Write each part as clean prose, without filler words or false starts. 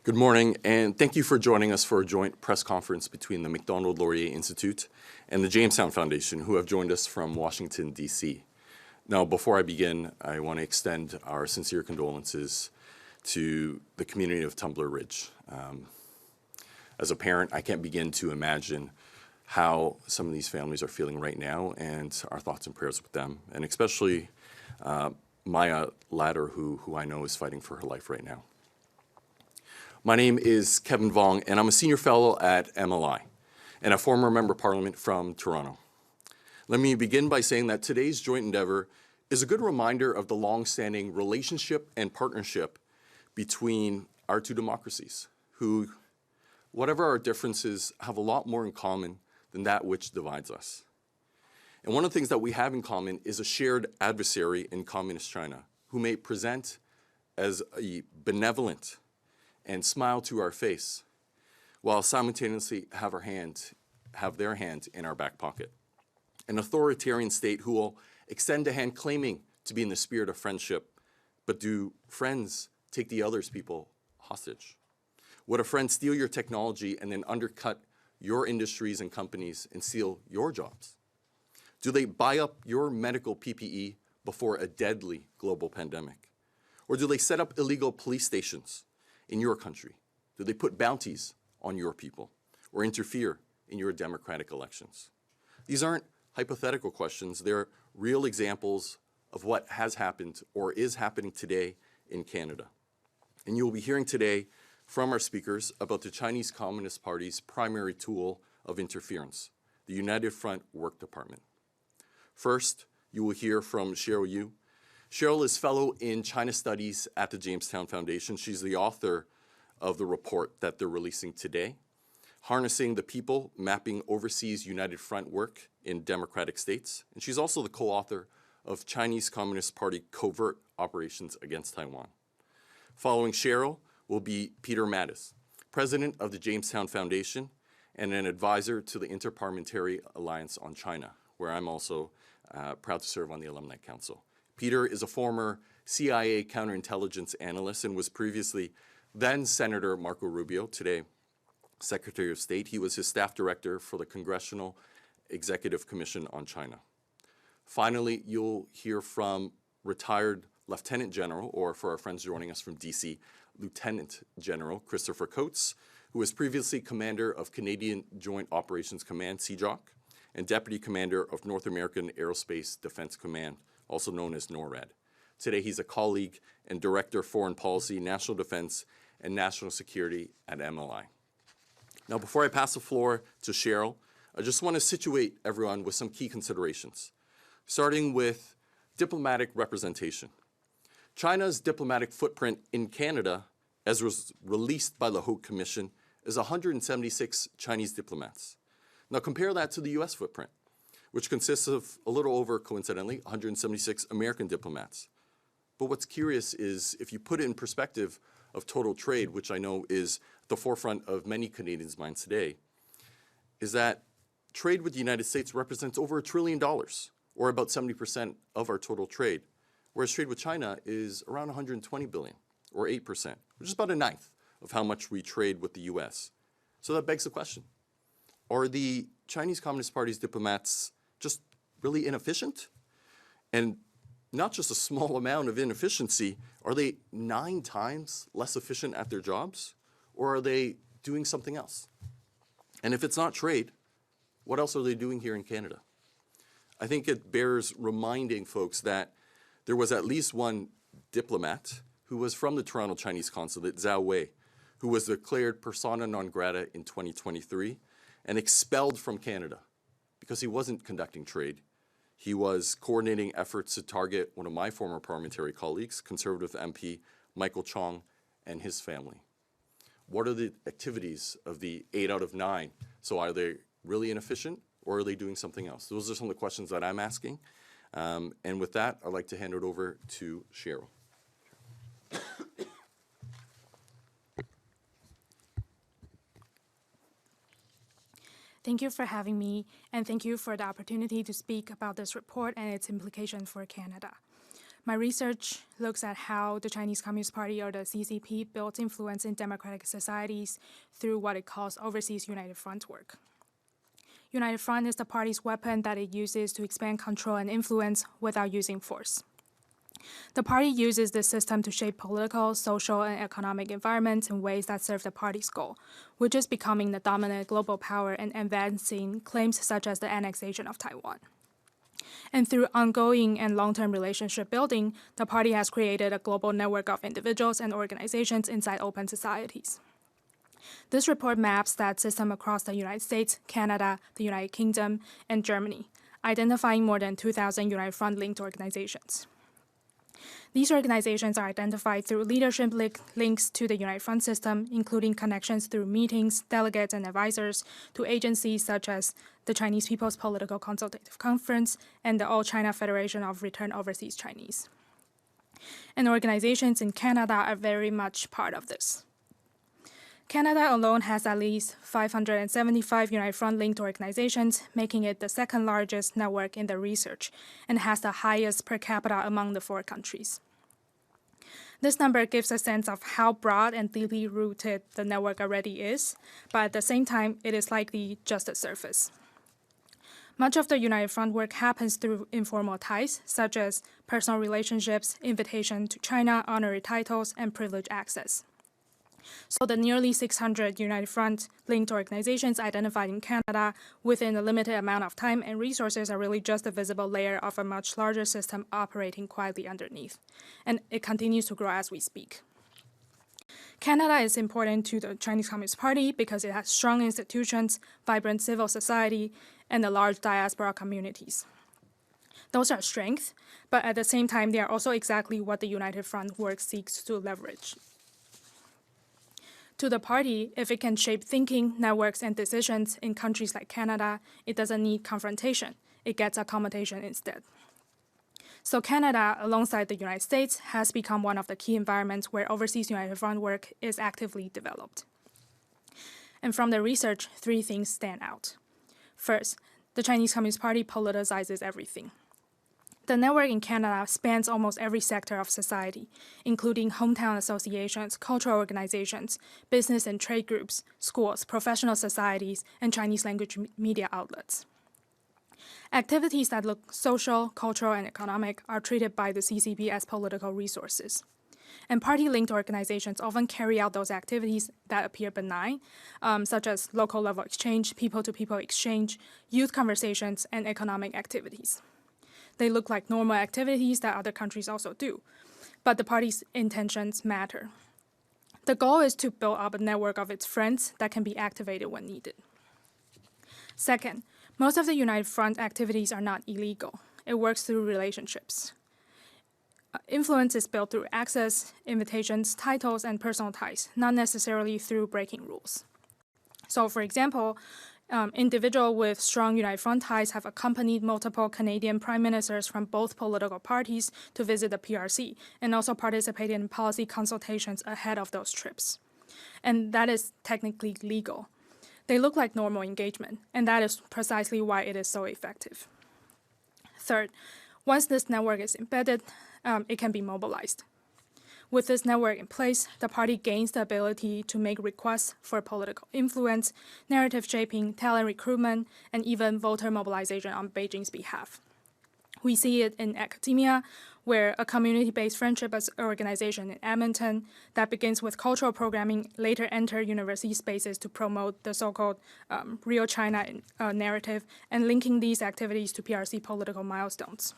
Good morning, and thank you for joining us for a joint press conference between the Macdonald-Laurier Institute and the Jamestown Foundation, who have joined us from Washington, D.C. Now, before I begin, I want to extend our sincere condolences to the community of Tumbler Ridge. As a parent, I can't begin to imagine how some of these families are feeling right now, and our thoughts and prayers with them, and especially Maya Ladder, who I know is fighting for her life right now. My name is Kevin Vuong, and I'm a senior fellow at MLI and a former member of parliament from Toronto. Let me begin by saying that today's joint endeavor is a good reminder of the long-standing relationship and partnership between our two democracies, who, whatever our differences, have a lot more in common than that which divides us. And one of the things that we have in common is a shared adversary in Communist China, who may present as a benevolent and smile to our face, while simultaneously have their hand in our back pocket. An authoritarian state who will extend a hand claiming to be in the spirit of friendship, but do friends take the other's people hostage? Would a friend steal your technology and then undercut your industries and companies and steal your jobs? Do they buy up your medical PPE before a deadly global pandemic? Or do they set up illegal police stations in your country? Do they put bounties on your people or interfere in your democratic elections? These aren't hypothetical questions. They're real examples of what has happened or is happening today in Canada. And you'll be hearing today from our speakers about the Chinese Communist Party's primary tool of interference, the United Front Work Department. First, you will hear from Cheryl Yu. Cheryl is fellow in China Studies at the Jamestown Foundation. She's the author of the report that they're releasing today, Harnessing the People, Mapping Overseas United Front Work in Democratic States. And she's also the co-author of Chinese Communist Party Covert Operations Against Taiwan. Following Cheryl will be Peter Mattis, president of the Jamestown Foundation and an advisor to the Interparliamentary Alliance on China, where I'm also proud to serve on the Alumni Council. Peter is a former CIA counterintelligence analyst and was previously then Senator Marco Rubio, today Secretary of State. He was his staff director for the Congressional Executive Commission on China. Finally, you'll hear from retired Lieutenant General, or for our friends joining us from DC, Lieutenant General Christopher Coates, who was previously Commander of Canadian Joint Operations Command, CJOC, and Deputy Commander of North American Aerospace Defense Command, also known as NORAD. Today, he's a colleague and Director of Foreign Policy, National Defense, and National Security at MLI. Now, before I pass the floor to Cheryl, I just want to situate everyone with some key considerations, starting with diplomatic representation. China's diplomatic footprint in Canada, as was released by the Haute Commission, is 176 Chinese diplomats. Now, compare that to the U.S. footprint, which consists of a little over, coincidentally, 176 American diplomats. But what's curious is, if you put it in perspective of total trade, which I know is the forefront of many Canadians' minds today, is that trade with the United States represents over $1 trillion, or about 70% of our total trade, whereas trade with China is around 120 billion, or 8%, which is about a ninth of how much we trade with the U.S. So that begs the question, are the Chinese Communist Party's diplomats just really inefficient? And not just a small amount of inefficiency, are they 9 times less efficient at their jobs? Or are they doing something else? And if it's not trade, what else are they doing here in Canada? I think it bears reminding folks that there was at least one diplomat who was from the Toronto Chinese Consulate, Zhao Wei, who was declared persona non grata in 2023 and expelled from Canada because he wasn't conducting trade. He was coordinating efforts to target one of my former parliamentary colleagues, Conservative MP Michael Chong, and his family. What are the activities of the 8 out of 9? So are they really inefficient, or are they doing something else? Those are some of the questions that I'm asking. And with that, I'd like to hand it over to Cheryl. Thank you for having me, and thank you for the opportunity to speak about this report and its implications for Canada. My research looks at how the Chinese Communist Party, or the CCP, built influence in democratic societies through what it calls overseas United Front work. United Front is the party's weapon that it uses to expand control and influence without using force. The party uses this system to shape political, social, and economic environments in ways that serve the party's goal, which is becoming the dominant global power and advancing claims such as the annexation of Taiwan. And through ongoing and long-term relationship building, the party has created a global network of individuals and organizations inside open societies. This report maps that system across the United States, Canada, the United Kingdom, and Germany, identifying more than 2,000 United Front-linked organizations. These organizations are identified through leadership links to the United Front system, including connections through meetings, delegates, and advisors to agencies such as the Chinese People's Political Consultative Conference and the All China Federation of Returned Overseas Chinese. And organizations in Canada are very much part of this. Canada alone has at least 575 United Front-linked organizations, making it the second largest network in the research, and has the highest per capita among the 4 countries. This number gives a sense of how broad and deeply rooted the network already is, but at the same time, it is likely just the surface. Much of the United Front work happens through informal ties, such as personal relationships, invitation to China, honorary titles, and privileged access. So the nearly 600 United Front-linked organizations identified in Canada within a limited amount of time and resources are really just a visible layer of a much larger system operating quietly underneath. And it continues to grow as we speak. Canada is important to the Chinese Communist Party because it has strong institutions, vibrant civil society, and a large diaspora communities. Those are strengths, but at the same time, they are also exactly what the United Front work seeks to leverage. To the party, if it can shape thinking, networks, and decisions in countries like Canada, it doesn't need confrontation. It gets accommodation instead. So Canada, alongside the United States, has become one of the key environments where overseas United Front work is actively developed. And from the research, 3 things stand out. First, the Chinese Communist Party politicizes everything. The network in Canada spans almost every sector of society, including hometown associations, cultural organizations, business and trade groups, schools, professional societies, and Chinese language media outlets. Activities that look social, cultural, and economic are treated by the CCP as political resources. And party-linked organizations often carry out those activities that appear benign, such as local-level exchange, people-to-people exchange, youth conversations, and economic activities. They look like normal activities that other countries also do, but the party's intentions matter. The goal is to build up a network of its friends that can be activated when needed. Second, most of the United Front activities are not illegal. It works through relationships. Influence is built through access, invitations, titles, and personal ties, not necessarily through breaking rules. So, for example, individuals with strong United Front ties have accompanied multiple Canadian prime ministers from both political parties to visit the PRC and also participated in policy consultations ahead of those trips. And that is technically legal. They look like normal engagement, and that is precisely why it is so effective. Third, once this network is embedded, it can be mobilized. With this network in place, the party gains the ability to make requests for political influence, narrative shaping, talent recruitment, and even voter mobilization on Beijing's behalf. We see it in academia, where a community-based friendship organization in Edmonton that begins with cultural programming later enter university spaces to promote the so-called Real China narrative and linking these activities to PRC political milestones.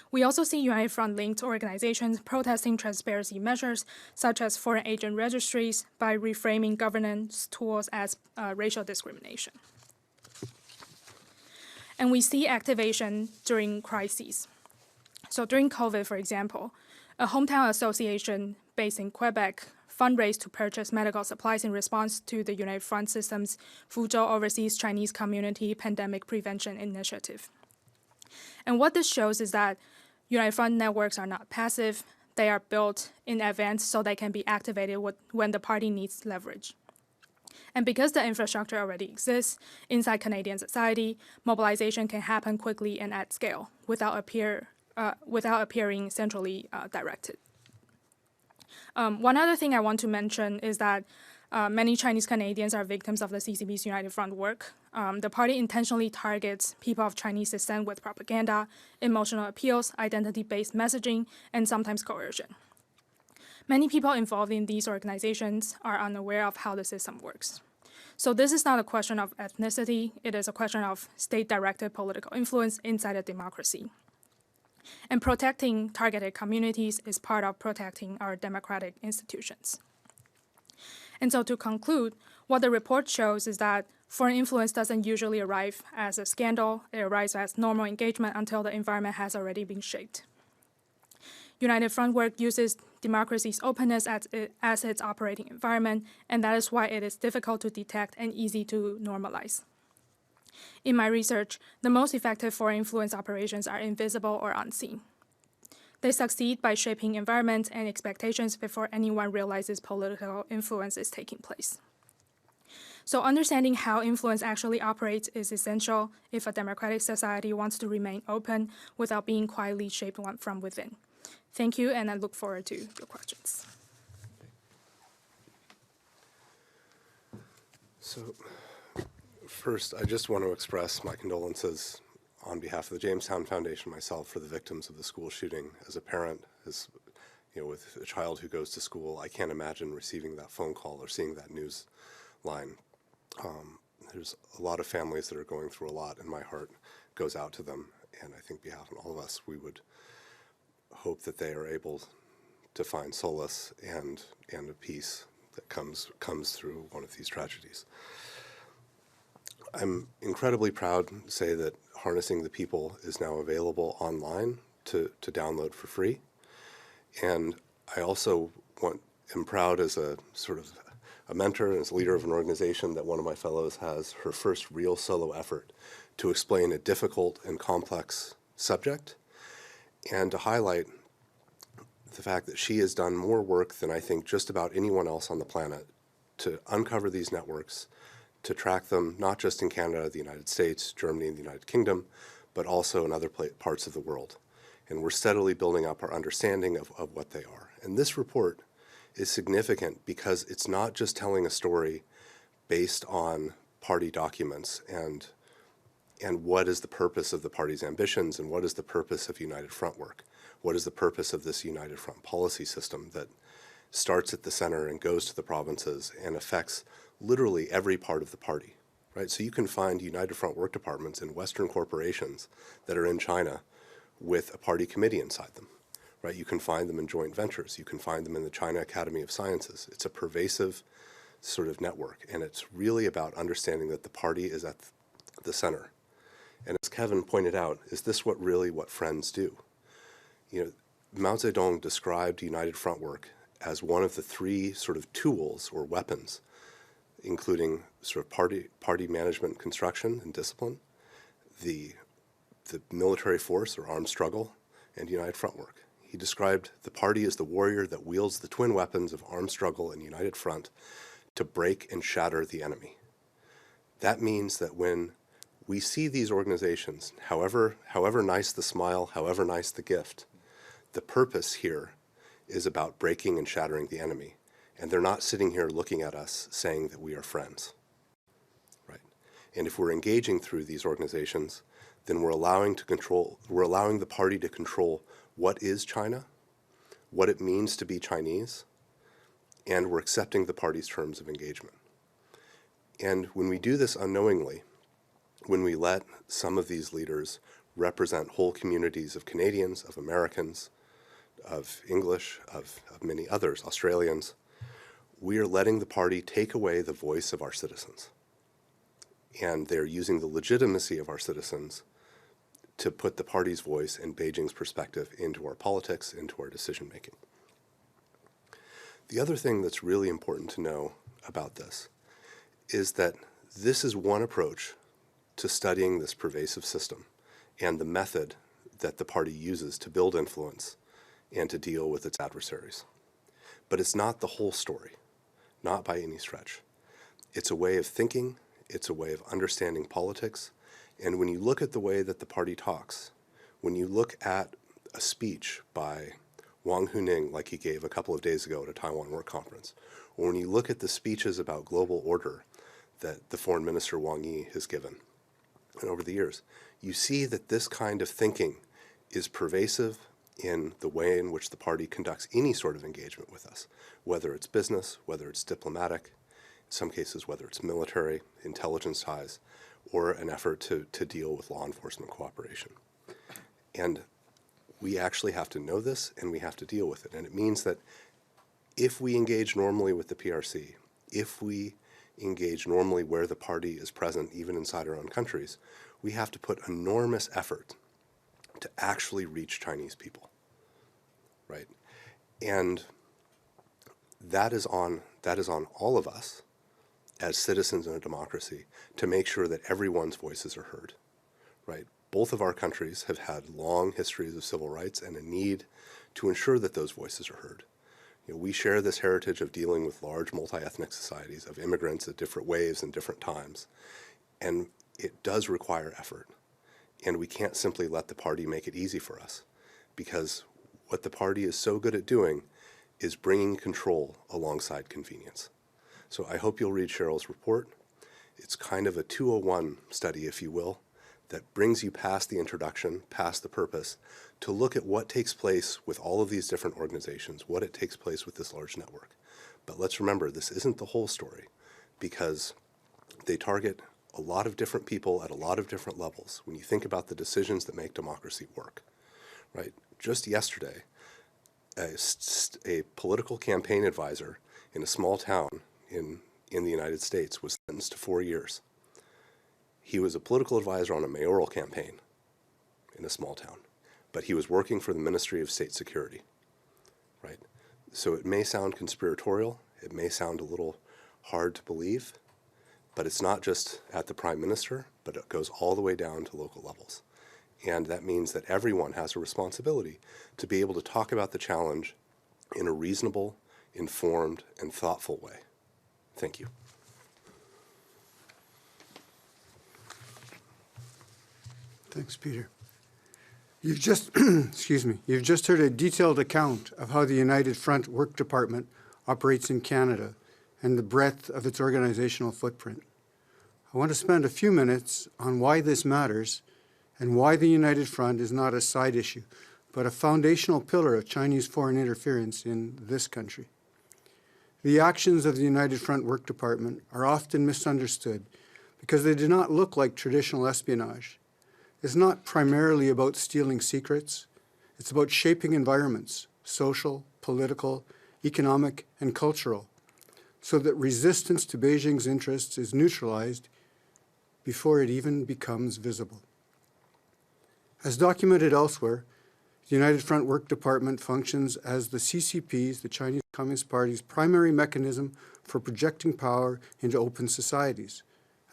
We also see United Front-linked organizations protesting transparency measures, such as foreign agent registries, by reframing governance tools as racial discrimination. And we see activation during crises. So during COVID, for example, a hometown association based in Quebec fundraised to purchase medical supplies in response to the United Front System's Fuzhou Overseas Chinese Community Pandemic Prevention Initiative. And what this shows is that United Front networks are not passive. They are built in advance so they can be activated when the party needs leverage. And because the infrastructure already exists inside Canadian society, mobilization can happen quickly and at scale without without appearing centrally directed. One other thing I want to mention is that many Chinese Canadians are victims of the CCP's United Front work. The party intentionally targets people of Chinese descent with propaganda, emotional appeals, identity-based messaging, and sometimes coercion. Many people involved in these organizations are unaware of how the system works. So this is not a question of ethnicity, it is a question of state-directed political influence inside a democracy. And protecting targeted communities is part of protecting our democratic institutions. And so to conclude, what the report shows is that foreign influence doesn't usually arrive as a scandal, it arrives as normal engagement until the environment has already been shaped. United Front work uses democracy's openness as its operating environment, and that is why it is difficult to detect and easy to normalize. In my research, the most effective foreign influence operations are invisible or unseen. They succeed by shaping environments and expectations before anyone realizes political influence is taking place. So understanding how influence actually operates is essential if a democratic society wants to remain open without being quietly shaped from within. Thank you, and I look forward to your questions. So, first, I just want to express my condolences on behalf of the Jamestown Foundation, myself, for the victims of the school shooting. As a parent, with a child who goes to school, I can't imagine receiving that phone call or seeing that news line. There's a lot of families that are going through a lot, and my heart goes out to them. And I think on behalf of all of us, we would hope that they are able to find solace and a peace that comes through one of these tragedies. I'm incredibly proud to say that Harnessing the People is now available online to download for free. And I also am proud as a sort of a mentor and as a leader of an organization that one of my fellows has her first real solo effort to explain a difficult and complex subject and to highlight the fact that she has done more work than I think just about anyone else on the planet to uncover these networks, to track them not just in Canada, the United States, Germany, and the United Kingdom, but also in other parts of the world. And we're steadily building up our understanding of what they are. And this report is significant because it's not just telling a story based on party documents and what is the purpose of the party's ambitions and what is the purpose of United Front work. What is the purpose of this United Front policy system that starts at the center and goes to the provinces and affects literally every part of the party, right? So you can find United Front work departments in Western corporations that are in China with a party committee inside them, right? You can find them in joint ventures. You can find them in the China Academy of Sciences. It's a pervasive sort of network, and it's really about understanding that the party is at the center. And as Kevin pointed out, is this what friends do? Mao Zedong described United Front work as one of the three sort of tools or weapons, including sort of party management, construction, and discipline, the military force or armed struggle, and United Front work. He described the party as the warrior that wields the twin weapons of armed struggle and United Front to break and shatter the enemy. That means that when we see these organizations, however nice the smile, however nice the gift, the purpose here is about breaking and shattering the enemy. And they're not sitting here looking at us saying that we are friends, right? And if we're engaging through these organizations, then we're allowing the party to control what is China, what it means to be Chinese, and we're accepting the party's terms of engagement. And when we do this unknowingly, when we let some of these leaders represent whole communities of Canadians, of Americans, of English, of many others, Australians, we are letting the party take away the voice of our citizens. And they're using the legitimacy of our citizens to put the party's voice and Beijing's perspective into our politics, into our decision-making. The other thing that's really important to know about this is that this is one approach to studying this pervasive system and the method that the party uses to build influence and to deal with its adversaries. But it's not the whole story, not by any stretch. It's a way of thinking, it's a way of understanding politics, and when you look at the way that the party talks, when you look at a speech by Wang Huning like he gave a couple of days ago at a Taiwan Work Conference, or when you look at the speeches about global order that the Foreign Minister Wang Yi has given and over the years, you see that this kind of thinking is pervasive in the way in which the party conducts any sort of engagement with us, whether it's business, whether it's diplomatic, in some cases whether it's military, intelligence ties, or an effort to deal with law enforcement cooperation. And we actually have to know this and we have to deal with it. And it means that if we engage normally with the PRC, if we engage normally where the party is present, even inside our own countries, we have to put enormous effort to actually reach Chinese people, right? And that is on all of us as citizens in a democracy to make sure that everyone's voices are heard, right? Both of our countries have had long histories of civil rights and a need to ensure that those voices are heard. You know, we share this heritage of dealing with large multi-ethnic societies, of immigrants at different waves and different times, and it does require effort. And we can't simply let the party make it easy for us, because what the party is so good at doing is bringing control alongside convenience. So I hope you'll read Cheryl's report. It's kind of a 201 study, if you will, that brings you past the introduction, past the purpose, to look at what takes place with all of these different organizations, what it takes place with this large network. But let's remember, this isn't the whole story, because they target a lot of different people at a lot of different levels when you think about the decisions that make democracy work, right? Just yesterday, a political campaign advisor in a small town in the United States was sentenced to 4 years. He was a political advisor on a mayoral campaign in a small town, but he was working for the Ministry of State Security, right? So it may sound conspiratorial, it may sound a little hard to believe, but it's not just at the Prime Minister, but it goes all the way down to local levels. And that means that everyone has a responsibility to be able to talk about the challenge in a reasonable, informed, and thoughtful way. Thank you. Thanks, Peter. You've just, you've just heard a detailed account of how the United Front Work Department operates in Canada and the breadth of its organizational footprint. I want to spend a few minutes on why this matters and why the United Front is not a side issue, but a foundational pillar of Chinese foreign interference in this country. The actions of the United Front Work Department are often misunderstood because they do not look like traditional espionage. It's not primarily about stealing secrets. It's about shaping environments, social, political, economic, and cultural, so that resistance to Beijing's interests is neutralized before it even becomes visible. As documented elsewhere, the United Front Work Department functions as the CCP's, the Chinese Communist Party's, primary mechanism for projecting power into open societies,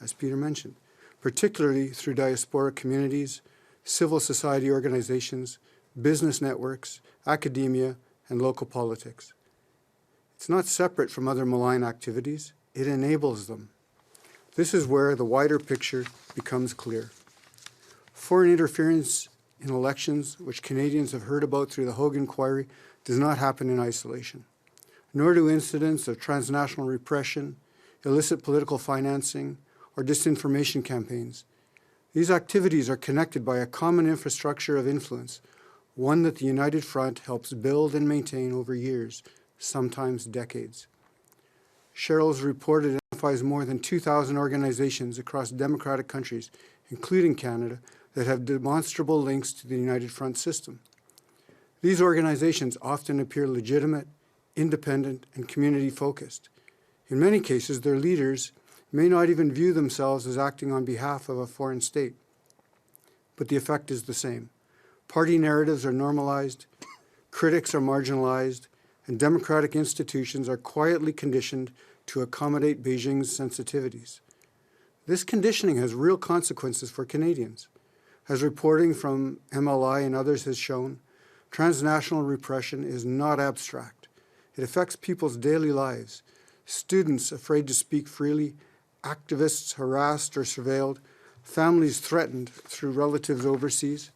as Peter mentioned, particularly through diaspora communities, civil society organizations, business networks, academia, and local politics. It's not separate from other malign activities, it enables them. This is where the wider picture becomes clear. Foreign interference in elections, which Canadians have heard about through the Hogue Inquiry, does not happen in isolation, nor do incidents of transnational repression, illicit political financing, or disinformation campaigns. These activities are connected by a common infrastructure of influence, one that the United Front helps build and maintain over years, sometimes decades. Cheryl's report identifies more than 2,000 organizations across democratic countries, including Canada, that have demonstrable links to the United Front system. These organizations often appear legitimate, independent, and community-focused. In many cases, their leaders may not even view themselves as acting on behalf of a foreign state, but the effect is the same. Party narratives are normalized, critics are marginalized, and democratic institutions are quietly conditioned to accommodate Beijing's sensitivities. This conditioning has real consequences for Canadians. As reporting from MLI and others has shown, transnational repression is not abstract. It affects people's daily lives. Students afraid to speak freely, activists harassed or surveilled, families threatened through relatives overseas.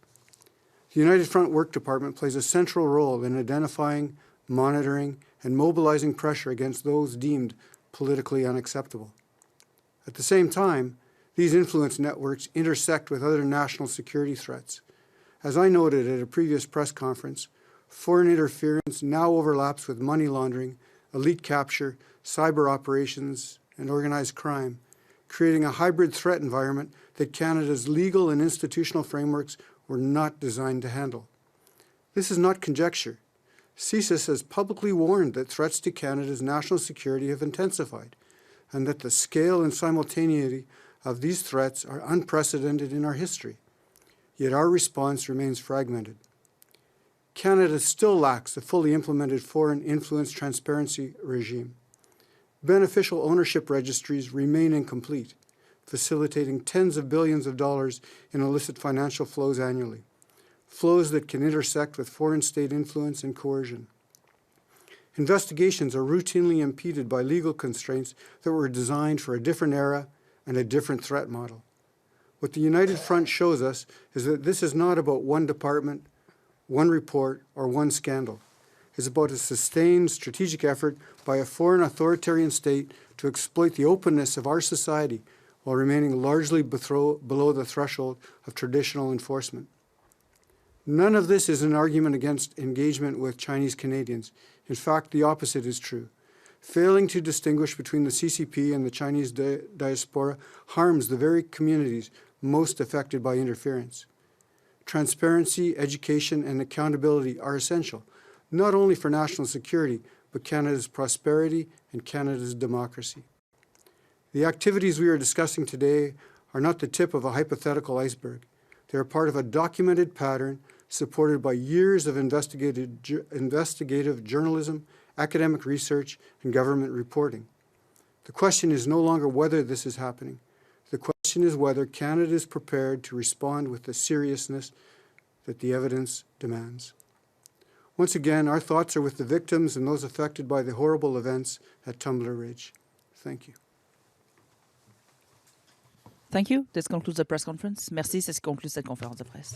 The United Front Work Department plays a central role in identifying, monitoring, and mobilizing pressure against those deemed politically unacceptable. At the same time, these influence networks intersect with other national security threats. As I noted at a previous press conference, foreign interference now overlaps with money laundering, elite capture, cyber operations, and organized crime, creating a hybrid threat environment that Canada's legal and institutional frameworks were not designed to handle. This is not conjecture. CSIS has publicly warned that threats to Canada's national security have intensified, and that the scale and simultaneity of these threats are unprecedented in our history. Yet our response remains fragmented. Canada still lacks a fully implemented foreign influence transparency regime. Beneficial ownership registries remain incomplete, facilitating tens of billions of dollars in illicit financial flows annually, flows that can intersect with foreign state influence and coercion. Investigations are routinely impeded by legal constraints that were designed for a different era and a different threat model. What the United Front shows us is that this is not about one department, one report, or one scandal. It's about a sustained strategic effort by a foreign authoritarian state to exploit the openness of our society while remaining largely below the threshold of traditional enforcement. None of this is an argument against engagement with Chinese Canadians. In fact, the opposite is true. Failing to distinguish between the CCP and the Chinese diaspora harms the very communities most affected by interference. Transparency, education, and accountability are essential, not only for national security, but Canada's prosperity and Canada's democracy. The activities we are discussing today are not the tip of a hypothetical iceberg. They are part of a documented pattern supported by years of investigative journalism, academic research, and government reporting. The question is no longer whether this is happening. The question is whether Canada is prepared to respond with the seriousness that the evidence demands. Once again, our thoughts are with the victims and those affected by the horrible events at Tumbler Ridge. Thank you. Thank you. This concludes the press conference. Merci, ça conclut cette conférence de presse.